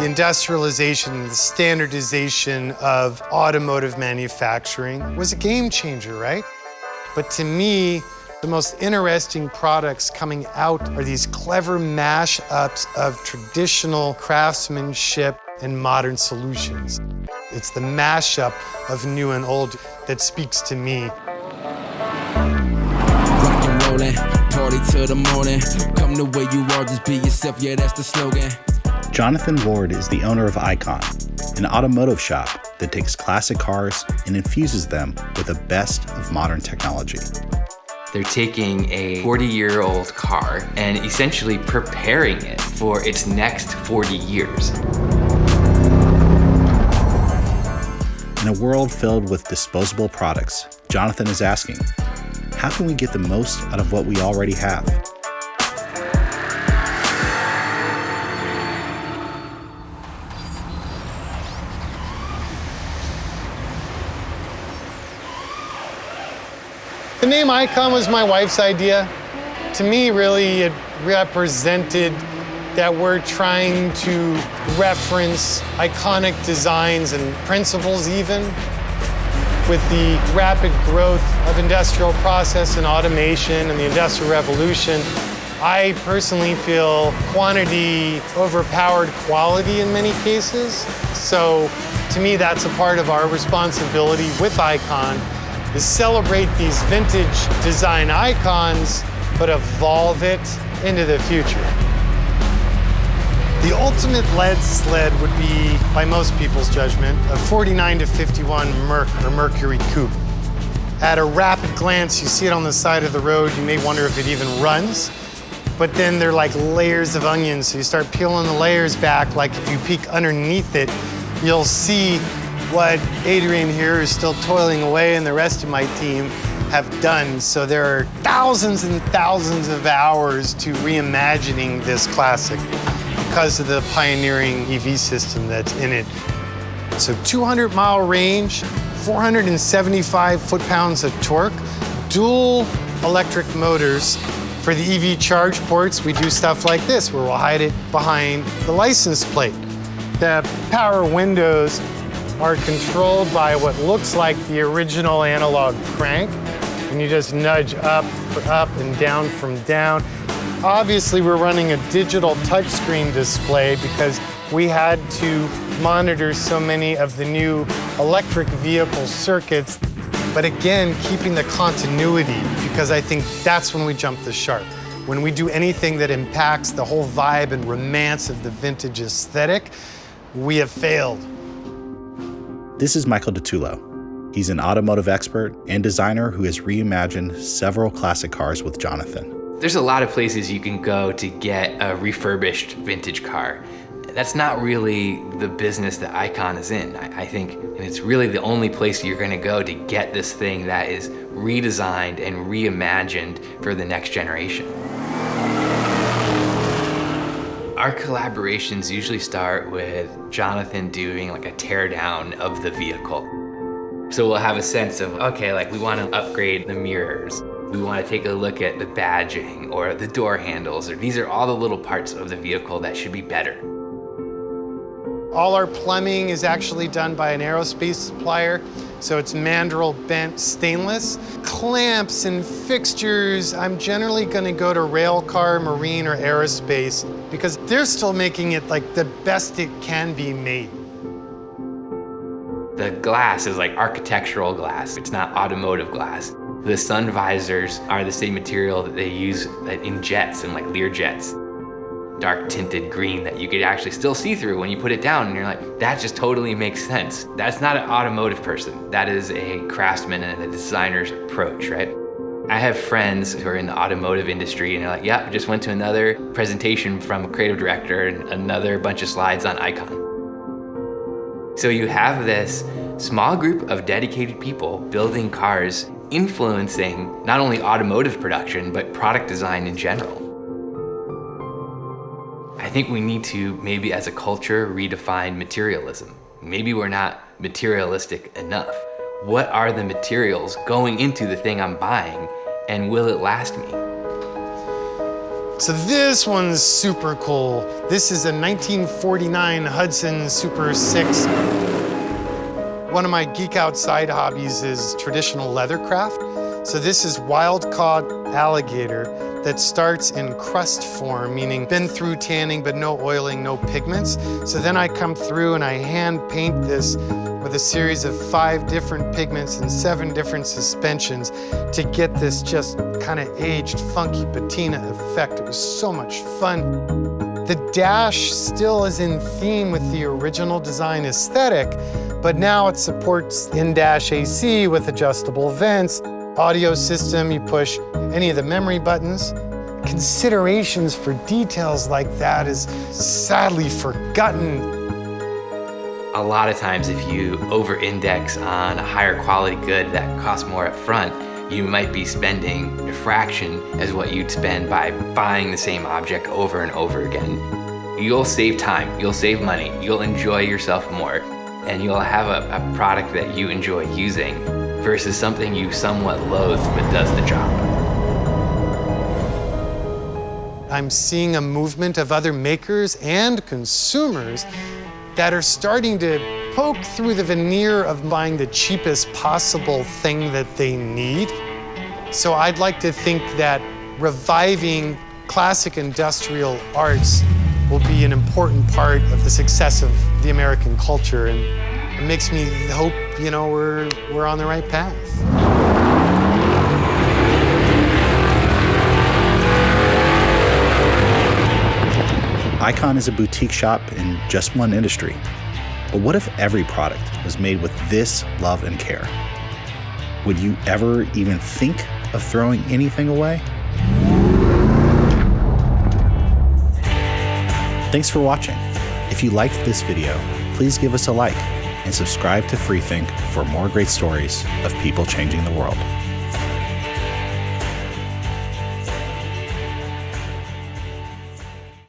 The industrialization, the standardization of automotive manufacturing was a game changer, right? But to me, the most interesting products coming out are these clever mash-ups of traditional craftsmanship and modern solutions. It's the mashup of new and old that speaks to me. Rock and rollin', party till the morning. Come the way you are, just be yourself, yeah, that's the slogan. Jonathan Ward is the owner of Icon, an automotive shop that takes classic cars and infuses them with the best of modern technology. They're taking a 40-year-old car and essentially preparing it for its next 40 years. In a world filled with disposable products, Jonathan is asking, how can we get the most out of what we already have? The name Icon was my wife's idea. To me, really, it represented that we're trying to reference iconic designs and principles even. With the rapid growth of industrial process and automation and the Industrial Revolution, I personally feel quantity overpowered quality in many cases. So to me, that's a part of our responsibility with Icon, is celebrate these vintage design icons, but evolve it into the future. The ultimate lead sled would be, by most people's judgment, a 49 to 51 Merc or Mercury Coupe. At a rapid glance, you see it on the side of the road, you may wonder if it even runs, but then they're like layers of onions, so you start peeling the layers back, like if you peek underneath it, you'll see what Adrian here is still toiling away and the rest of my team have done. So there are thousands and thousands of hours to reimagining this classic because of the pioneering EV system that's in it. So 200-mile range, 475 foot-pounds of torque, dual electric motors. For the EV charge ports, we do stuff like this, where we'll hide it behind the license plate. The power windows are controlled by what looks like the original analog crank, and you just nudge up and down from down. Obviously, we're running a digital touchscreen display because we had to monitor so many of the new electric vehicle circuits, but again, keeping the continuity, because I think that's when we jump the shark. When we do anything that impacts the whole vibe and romance of the vintage aesthetic, we have failed. This is Michael Tula. He's an automotive expert and designer who has reimagined several classic cars with Jonathan. There's a lot of places you can go to get a refurbished vintage car. That's not really the business that Icon is in. I think it's really the only place you're gonna go to get this thing that is redesigned and reimagined for the next generation. Our collaborations usually start with Jonathan doing like a teardown of the vehicle. So we'll have a sense of, okay, like we want to upgrade the mirrors. We want to take a look at the badging or the door handles, or these are all the little parts of the vehicle that should be better. All our plumbing is actually done by an aerospace supplier, so it's mandrel bent stainless. Clamps and fixtures, I'm generally gonna go to railcar, marine, or aerospace because they're still making it like the best it can be made. The glass is like architectural glass. It's not automotive glass. The sun visors are the same material that they use in jets and like Lear jets. Dark tinted green that you could actually still see through when you put it down, and you're like, that just totally makes sense. That's not an automotive person. That is a craftsman and a designer's approach, right? I have friends who are in the automotive industry and they're like, yeah, just went to another presentation from a creative director and another bunch of slides on Icon. So you have this small group of dedicated people building cars, influencing not only automotive production, but product design in general. I think we need to, maybe as a culture, redefine materialism. Maybe we're not materialistic enough. What are the materials going into the thing I'm buying, and will it last me? So this one's super cool. This is a 1949 Hudson Super 6. One of my geek out side hobbies is traditional leather craft. So this is wild-caught alligator that starts in crust form, meaning been through tanning, but no oiling, no pigments. So then I come through and I hand paint this with a series of 5 different pigments and 7 different suspensions to get this just kind of aged, funky patina effect. It was so much fun. The dash still is in theme with the original design aesthetic, but now it supports in-dash AC with adjustable vents, audio system, you push any of the memory buttons. Considerations for details like that is sadly forgotten. A lot of times if you over-index on a higher quality good that costs more up front, you might be spending a fraction as what you'd spend by buying the same object over and over again. You'll save time, you'll save money, you'll enjoy yourself more, and you'll have a product that you enjoy using versus something you somewhat loathe but does the job. I'm seeing a movement of other makers and consumers that are starting to poke through the veneer of buying the cheapest possible thing that they need. So I'd like to think that reviving classic industrial arts will be an important part of the success of the American culture, and it makes me hope, you know, we're on the right path. Icon is a boutique shop in just one industry. But what if every product was made with this love and care? Would you ever even think of throwing anything away? Thanks for watching. If you liked this video, please give us a like and subscribe to Freethink for more great stories of people changing the world.